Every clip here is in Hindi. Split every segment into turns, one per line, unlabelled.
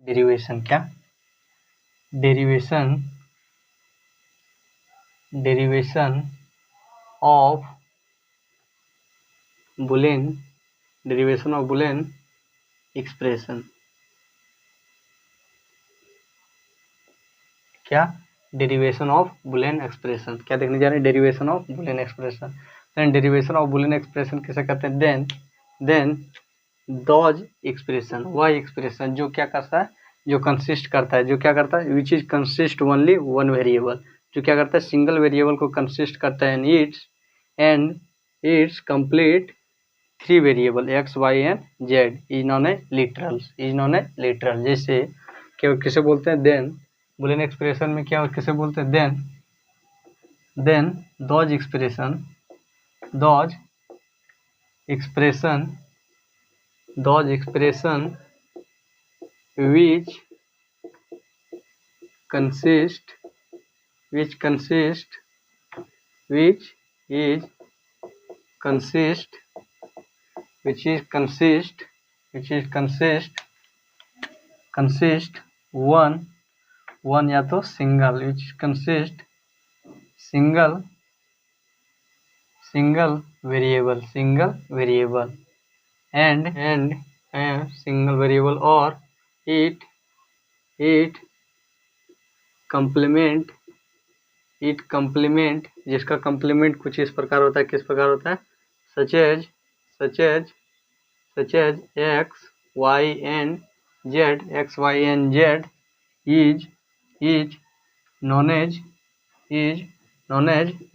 डेरिवेशन क्या, derivation of Boolean, derivation of Boolean expression. क्या, डेरिवेशन ऑफ बुलियन एक्सप्रेशन। क्या देखने जा रहे हैं, derivation of Boolean expression. Then derivation of Boolean expression किसे कहते हैं, देन दोज एक्सप्रेशन, वह एक्सप्रेशन जो क्या करता है, जो कंसिस्ट करता है, जो क्या करता है, which is consist only one variable, जो क्या करता है, सिंगल वेरिएबल को कंसिस्ट करता है, and it's complete three variable x y and z is known a literal. जैसे क्या किसे बोलते हैं, देन बुलियन एक्सप्रेशन में क्या किसे बोलते हैं, then those expression which consist one या तो single, which consist single variable and single variable, और इट कंप्लीमेंट जिसका कंप्लीमेंट कुछ इस प्रकार होता है, किस प्रकार होता है, such as x y and z is known as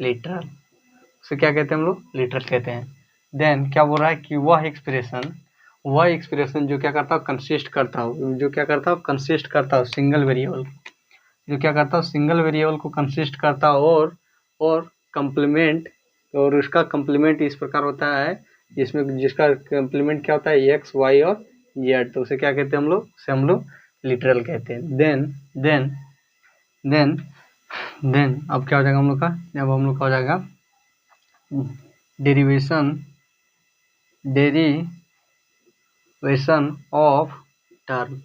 literal. उसे क्या कहते हैं हम लोग, लिटरल कहते हैं। देन क्या बोल रहा है कि वह एक्सप्रेशन जो क्या करता हो, कंसिस्ट करता हो सिंगल वेरिएबल, जो क्या करता हो, सिंगल वेरिएबल को कंसिस्ट करता हो, और कंप्लीमेंट, और उसका कंप्लीमेंट इस प्रकार होता है जिसका कंप्लीमेंट क्या होता है, एक्स वाई और जेड, तो उसे क्या कहते हैं हम लोग, उसे हम लोग लिटरल कहते हैं। देन अब क्या हो जाएगा हम लोग का, अब हम लोग का हो जाएगा derivation of term.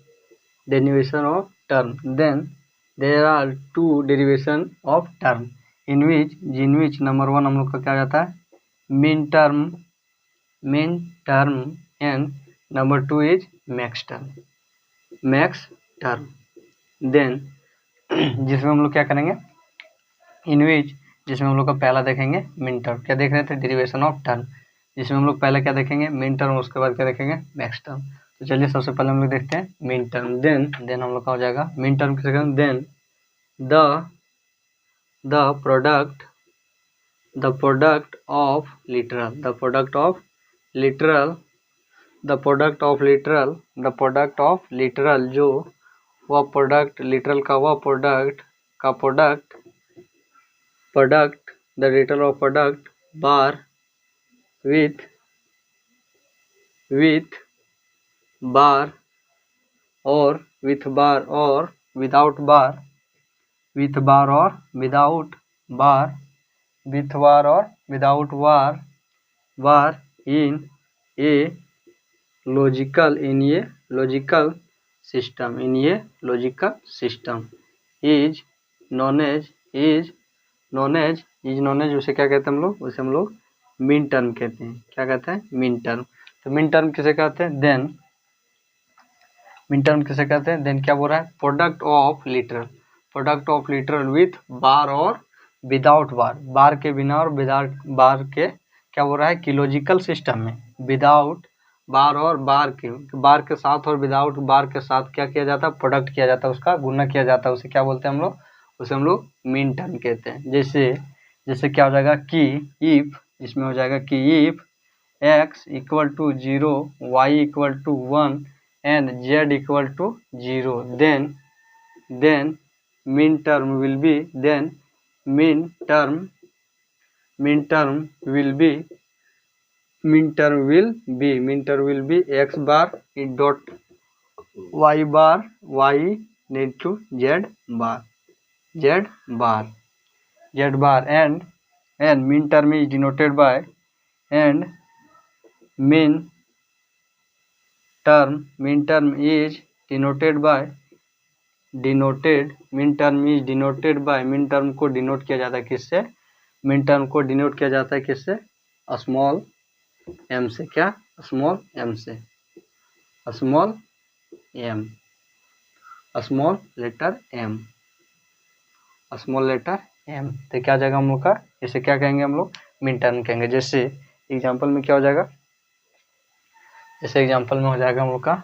Then there are two derivation of term जिन विच नंबर वन हम लोग का क्या जाता है, mean term and number two is max term. Then जिसमें हम लोग क्या करेंगे, जिसमें हम लोग का पहला देखेंगे मीन टर्म, क्या देख रहे थे, डेरिवेशन ऑफ टर्म, जिसमें हम लोग पहले क्या देखेंगे, मीन टर्म, उसके बाद क्या देखेंगे, मैक्स टर्म। तो चलिए सबसे पहले हम लोग देखते हैं मीन टर्म। देन हम लोग का हो जाएगा मीन टर्म किसे कहते हैं, then the product of literal जो वह प्रोडक्ट, लिटरल का वह product the literal of product bar with bar or without bar, with bar or without bar in a logical system is known as उसे क्या कहते हैं हम लोग, उसे हम लोग मीन टर्म कहते हैं। क्या कहते हैं, मीन टर्म। तो मीन टर्म किसे कहते हैं, देन क्या बोल रहा है, product of literal with bar और विदाउट बार के बिना और विदाउट बार के, क्या बोल रहा है कि लॉजिकल सिस्टम में विदाउट बार और बार के साथ और विदाउट बार के साथ क्या किया जाता है, प्रोडक्ट किया जाता है, उसका गुणा किया जाता है, उसे क्या बोलते हैं हम लोग, उसे हम लोग मीन टर्म कहते हैं। जैसे क्या हो जाएगा कि इफ, इसमें हो जाएगा कि if x equal to 0, y equal to 1 and z equal to 0, then mean term will be x bar dot y into z bar and mean term is denoted by mean term is min term is denoted by, min term को डिनोट किया जाता है किससे, मिन टर्म को डिनोट किया जाता है किससे, स्मॉल m से, क्या, स्मॉल m से, small m, small letter m, small letter m। तो क्या जाएगा हम लोग का, इसे क्या कहेंगे हम लोग, मिन टर्म कहेंगे। जैसे एग्जांपल में क्या हो जाएगा, जैसे एग्जांपल में हो जाएगा हम लोग का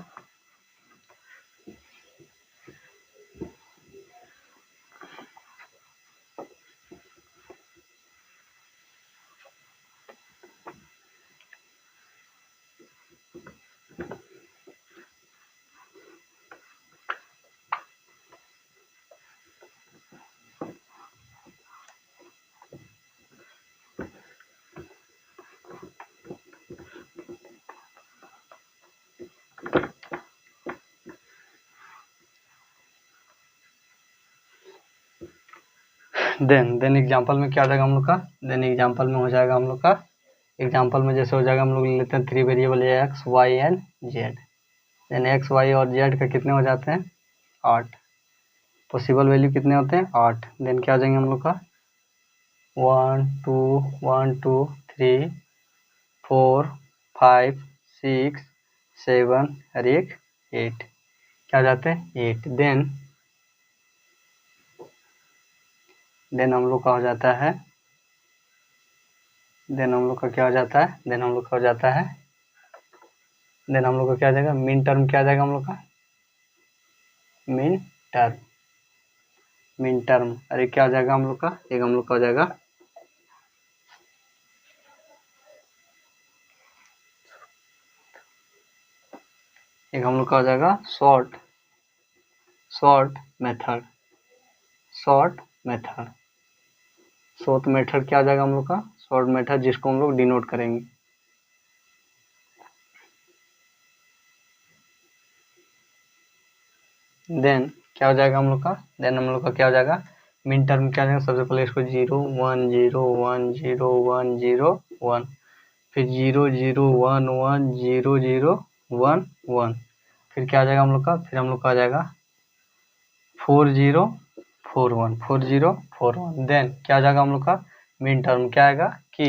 देन एग्जांपल में क्या हो जाएगा हम लोग का, देन एग्जांपल में हो जाएगा हम लोग का, एग्जांपल में जैसे हो जाएगा हम लोग लेते हैं 3 variable x y and z. Then x y और जेड का कितने हो जाते हैं, 8, पॉसिबल वैल्यू कितने होते हैं, 8। देन क्या हो जाएंगे हम लोग का 1 2 3 4 5 6 7 और एक 8, क्या हो जाते हैं 8। देन हम लोग का हो जाता है, देन हम लोग का क्या हो जाता है, देन हम लोग का हो जाता है, देन हम लोग का क्या आ जाएगा, मिन टर्म क्या आ जाएगा हम लोग का, मिन टर्म, मिन टर्म, अरे क्या हो जाएगा हम लोग का, एक हम लोग का हो जाएगा एक हम लोग का हो जाएगा शॉर्ट मेथड, शॉर्ट मेथड क्या आ जाएगा हम लोग का, शॉर्ट मेथड, जिसको हम लोग डिनोट करेंगे। देन क्या हो जाएगा हम लोग का, देन हम लोग का क्या हो जाएगा, मिन टर्म क्या आ जाएगा, सबसे पहले इसको 0 1 0 1 0 1 0 1, फिर 0 0 1 1 0 0 1 1, फिर क्या आ जाएगा हम लोग का, फिर हम लोग का आ जाएगा 4 0 4 1 4 0 4 1। देन क्या आ जाएगा हम लोग का, मिन टर्म क्या आएगा कि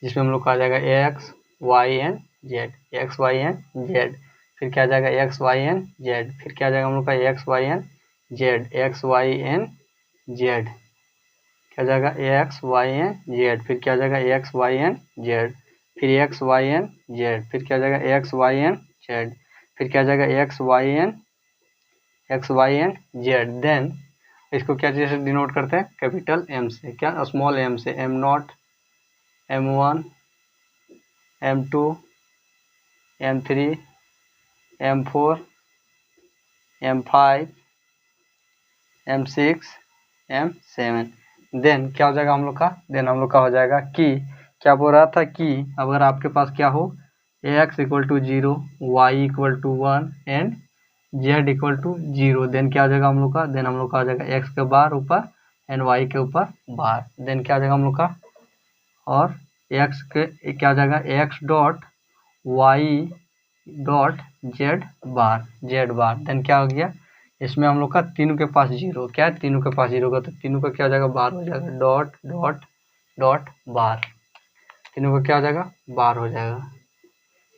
जिसमें हम लोग का आ जाएगा x y and z, x y and z, फिर क्या आ जाएगा एक्स वाई एंड जेड, फिर क्या आ जाएगा हम लोग का x y and z, x y and z, क्या जाएगा एक्स वाई एंड जेड, फिर क्या जाएगा एक्स वाई एंड जेड, फिर एक्स वाई एंड जेड, फिर क्या जाएगा एक्स वाई एंड जेड, फिर क्या जाएगा x y and z. Then इसको क्या चीज़ से डिनोट करते हैं, कैपिटल एम से, क्या, स्मॉल एम से, m not, M1 M2 M3 M4 M5 M6 M7। Then क्या हो जाएगा हम लोग का, देन हम लोग का हो जाएगा कि क्या बोल रहा था कि अगर आपके पास क्या हो, x equal to 0 y equal to 1 and z equal to 0, then क्या हो जाएगा हम लोग का, देन हम लोग का आ जाएगा x के बार ऊपर एंड y के ऊपर बार, देन क्या आ जाएगा हम लोग का, और x के क्या आ जाएगा x dot y dot z bar, then क्या हो गया, इसमें हम लोग का तीनों के पास 0, क्या है, तीनों के पास 0 का, तो तीनों का क्या हो जाएगा, बार हो जाएगा, डॉट डॉट डॉट बार, तीनों का क्या हो जाएगा, बार हो जाएगा।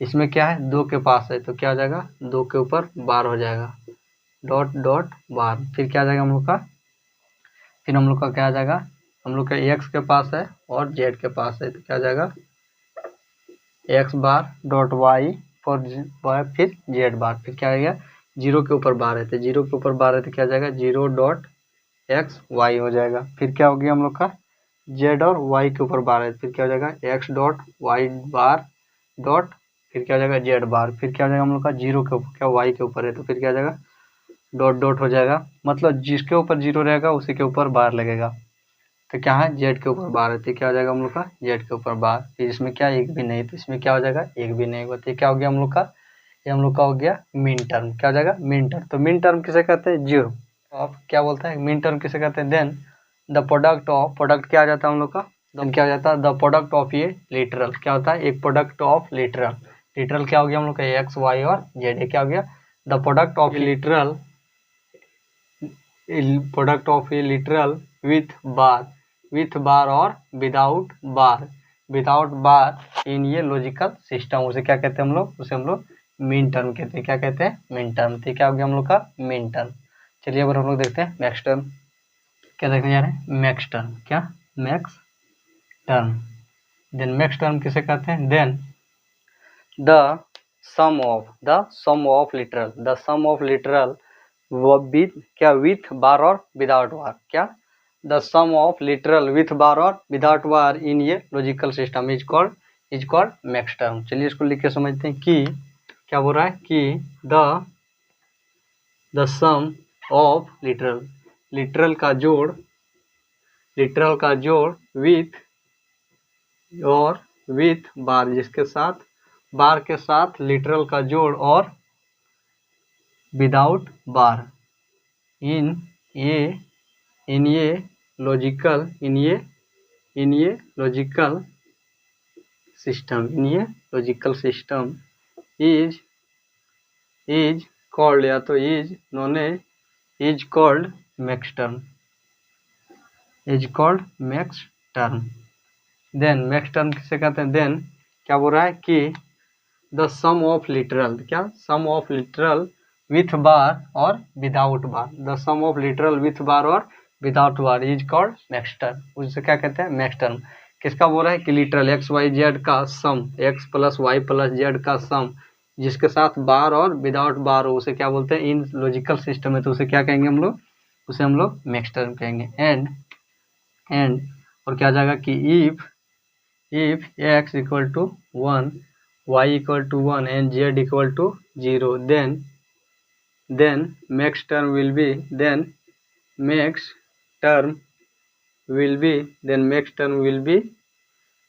इसमें क्या है, 2 के पास है तो क्या हो जाएगा, 2 के ऊपर बार हो जाएगा, डॉट डॉट बार, फिर क्या आ जाएगा हम लोग का, फिर हम लोग का क्या आ जाएगा, हम लोग का एक्स के पास है और जेड के पास है, तो क्या आ जाएगा x bar dot y for फिर जेड बार, फिर क्या आ गया, 0 के ऊपर बार है तो 0 के ऊपर बार है तो क्या आ जाएगा 0 डॉट एक्स वाई हो जाएगा, फिर क्या हो गया हम लोग का जेड और वाई के ऊपर बार है, फिर क्या हो जाएगा x dot y bar dot, फिर क्या हो जाएगा जेड बार, फिर क्या हो जाएगा हम लोग का 0 के ऊपर, क्या वाई के ऊपर है तो फिर क्या हो जाएगा डॉट डॉट हो जाएगा, मतलब जिसके ऊपर 0 रहेगा उसी के ऊपर बार लगेगा, तो क्या है जेड के ऊपर बार है तो क्या हो जाएगा हम लोग का जेड के ऊपर बार, फिर इसमें क्या एक भी नहीं, तो इसमें क्या हो जाएगा एक भी नहीं होगा, तो क्या हो गया हम लोग का, ये हम लोग का हो गया मिन टर्म, क्या हो जाएगा मिन टर्म। तो मिन टर्म किसे कहते हैं, जीरो, अब क्या बोलता है मिन टर्म किसे कहते हैं, then the product of, product क्या आ जाता है हम लोग का, देन क्या हो जाता है द प्रोडक्ट ऑफ ये लिटरल, क्या होता है एक प्रोडक्ट ऑफ लिटरल, लिटरल क्या हो गया हम लोग का एक्स वाई और जेड, क्या हो गया the product of a literal with bar और विदाउट बार इन ये लॉजिकल सिस्टम, उसे क्या कहते हैं हम लोग, उसे हम लोग मीन टर्म कहते हैं। क्या कहते हैं? Mean term. तो क्या हो गया हम लोग का? Mean term. चलिए अब हम लोग देखते हैं मैक्स टर्म। क्या देखने जा रहे हैं? Max term. क्या? Max term. Then max term किसे कहते हैं? Then the sum of literal with क्या? विथ बार और विदाउट बार। क्या? The sum of literal with bar और विदाउट बार इन ये logical system is called max term. चलिए इसको लिख के समझते हैं कि क्या बोल रहा है कि द सम ऑफ लिटरल का जोड़ विथ बार, जिसके साथ बार के साथ लिटरल का जोड़ और विदाउट बार इन ये लॉजिकल सिस्टम इज कॉल्ड या तो is called max term. Then max term किसे कहते हैं? देन क्या बोल रहा है कि द सम ऑफ लिटरल, क्या? Sum of literal with bar और without bar, the sum of literal with bar और without bar is called max term. उसे क्या कहते हैं? Max term. किसका बोल रहा है? कि लिटरल एक्स वाई जेड का sum, x plus Y plus z का सम, जिसके साथ बार और विदाउट बार हो, उसे क्या बोलते हैं? इन लॉजिकल सिस्टम में तो उसे क्या कहेंगे हम लोग? उसे हम लोग मैक्स टर्म कहेंगे। एंड और क्या आ जाएगा कि if x equal to 1, y equal to 1 and z equal to 0, then max term will be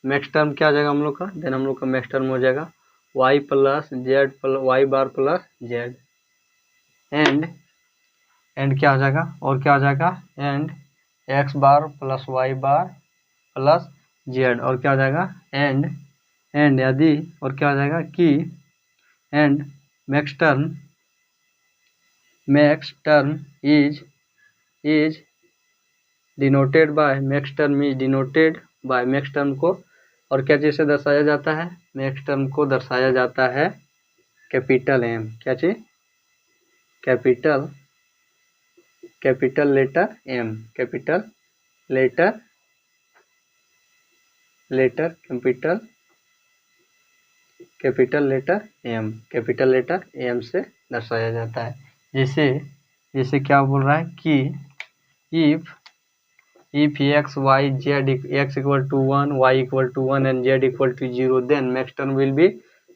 max term क्या आ जाएगा हम लोग का? देन हम लोग का मैक्स टर्म हो जाएगा y plus Z y bar plus Z and क्या आ जाएगा? और क्या आ जाएगा? And x bar plus y bar plus Z और क्या आ जाएगा? एंड यदि और क्या आ जाएगा कि and max term is denoted by max term को और क्या चीज से दर्शाया जाता है? मैक्स टर्म को दर्शाया जाता है कैपिटल एम। क्या चीज? Capital letter M, capital letter M से दर्शाया जाता है। जैसे क्या बोल रहा है कि if x y z x equal to 1 y equal to 1 and z equal to 0, then max term will be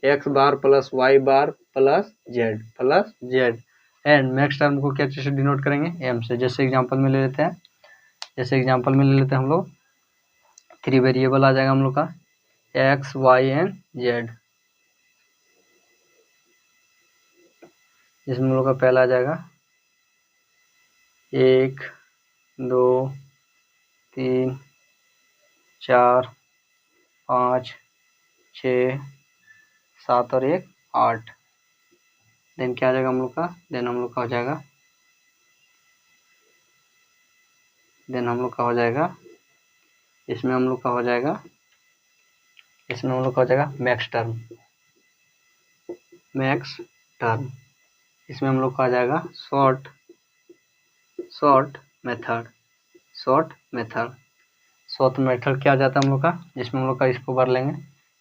x bar plus y bar plus z and max term को क्या चीज से डिनोट करेंगे? m से। जैसे एग्जांपल में ले लेते हैं हम लोग 3 वेरिएबल आ जाएगा हम लोग का x y एंड z, जिसमें हम लोग का पहला आ जाएगा 1 2 3 4 5 6 7 और 1 8। देन क्या आ जाएगा हम लोग का? देन हम लोग का हो जाएगा इसमें हम लोग का हो जाएगा मैक्स टर्म। इसमें हम लोग का आ जाएगा शॉर्ट मेथड क्या आ जाता है हम लोग का? जिसमें हम लोग का इसको भर लेंगे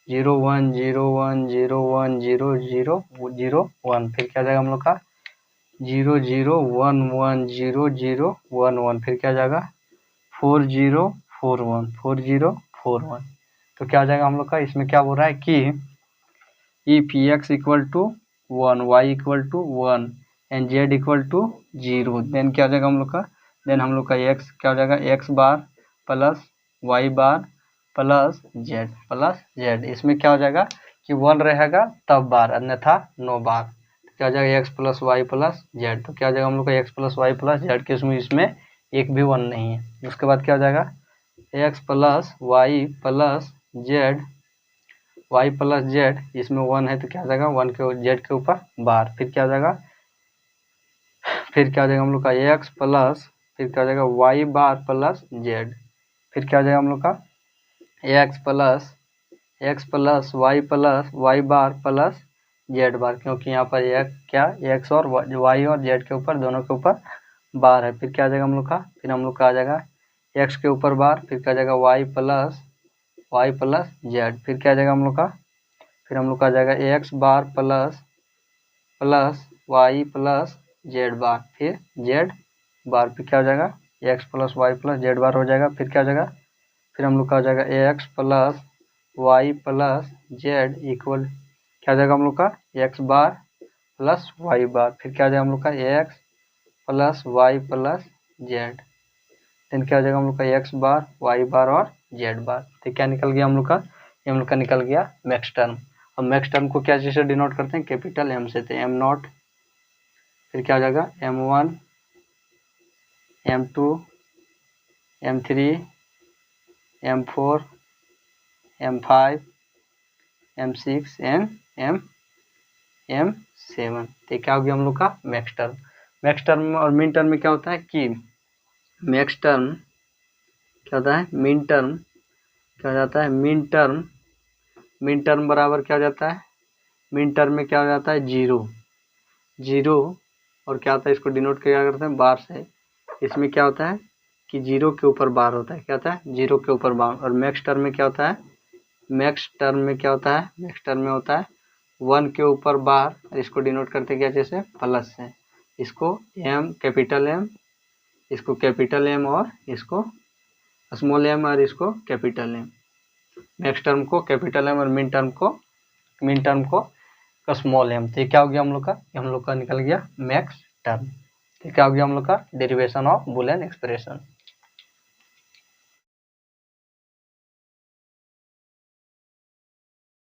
0 1 0 1 0 1 0 0 0 1, फिर क्या आ जाएगा हम लोग का 0 0 1 1 0 0 1 1, फिर क्या आ जाएगा 4 0 4 1 4 0 4 1। तो क्या आ जाएगा हम लोग का? इसमें क्या बोल रहा है कि if x equal to 1 y equal to 1 and z equal to 0, then क्या आ जाएगा हम लोग का? देन हम लोग का x क्या हो जाएगा? x बार प्लस y बार प्लस z। इसमें क्या हो जाएगा कि 1 रहेगा तब बार, अन्यथा नो बार। तो क्या हो जाएगा? x plus Y plus Z. तो क्या हो जाएगा हम लोग का x plus Y plus Z के इसमें एक भी 1 नहीं है। उसके बाद क्या हो जाएगा? x plus Y plus Z, इसमें 1 है तो क्या हो जाएगा? 1 के जेड के ऊपर बार, फिर क्या हो जाएगा? फिर क्या हो जाएगा हम लोग का एक्स प्लस, फिर क्या हो जाएगा वाई बार प्लस जेड, फिर क्या हो जाएगा हम लोग का एक्स प्लस वाई बार प्लस जेड बार, क्योंकि यहाँ पर एक क्या एक्स और वाई और जेड के ऊपर दोनों के ऊपर बार है। फिर क्या आ जाएगा हम लोग का, फिर हम लोग का आ जाएगा एक्स के ऊपर बार, फिर क्या आ जाएगा वाई प्लस जेड, फिर क्या आ जाएगा हम लोग का, फिर हम लोग का आ जाएगा x bar plus Y plus z bar, फिर जेड बार, फिर क्या हो जाएगा x plus Y plus z bar हो जाएगा। फिर क्या हो जाएगा, फिर हम लोग का हो जाएगा x plus Y plus Z equal क्या हो जाएगा हम लोग का X bar plus Y bar, फिर क्या हो जाएगा हम लोग का X plus Y plus Z, then क्या हो जाएगा हम लोग का एक्स बार वाई बार और जेड बार। तो क्या निकल गया हम लोग का, ये हम लोग का निकल गया मैक्स टर्म। अब मैक्स टर्म को क्या चीज़ से डिनोट करते हैं, कैपिटल एम से, तो एम नॉट, फिर क्या हो जाएगा M1 M2 M3 M4 M5 M6 and M7। तो क्या हो गया हम लोग का मैक्स टर्म। मैक्स टर्म और मिन टर्म में क्या होता है कि मैक्स टर्म क्या होता है, मिन टर्म क्या हो जाता है, मिन टर्म बराबर क्या हो जाता है, मिन टर्म में क्या हो जाता है जीरो और क्या होता है, इसको डिनोट क्या करते हैं बार से। इसमें क्या होता है कि जीरो के ऊपर बार होता है, क्या होता है जीरो के ऊपर बार। और मैक्स टर्म में क्या होता है, मैक्स टर्म में क्या होता है, मैक्स टर्म में होता है 1 के ऊपर बार, इसको डिनोट करते क्या जैसे प्लस से, इसको एम कैपिटल एम, इसको कैपिटल एम और इसको स्मॉल एम और इसको कैपिटल एम। मैक्स टर्म को कैपिटल एम और मिन टर्म को स्मॉल एम। तो क्या हो गया हम लोग का, हम लोग का निकल गया मैक्स टर्म। तो क्या हो गया हम लोग का डेरिवेशन ऑफ बुलियन एक्सप्रेशन।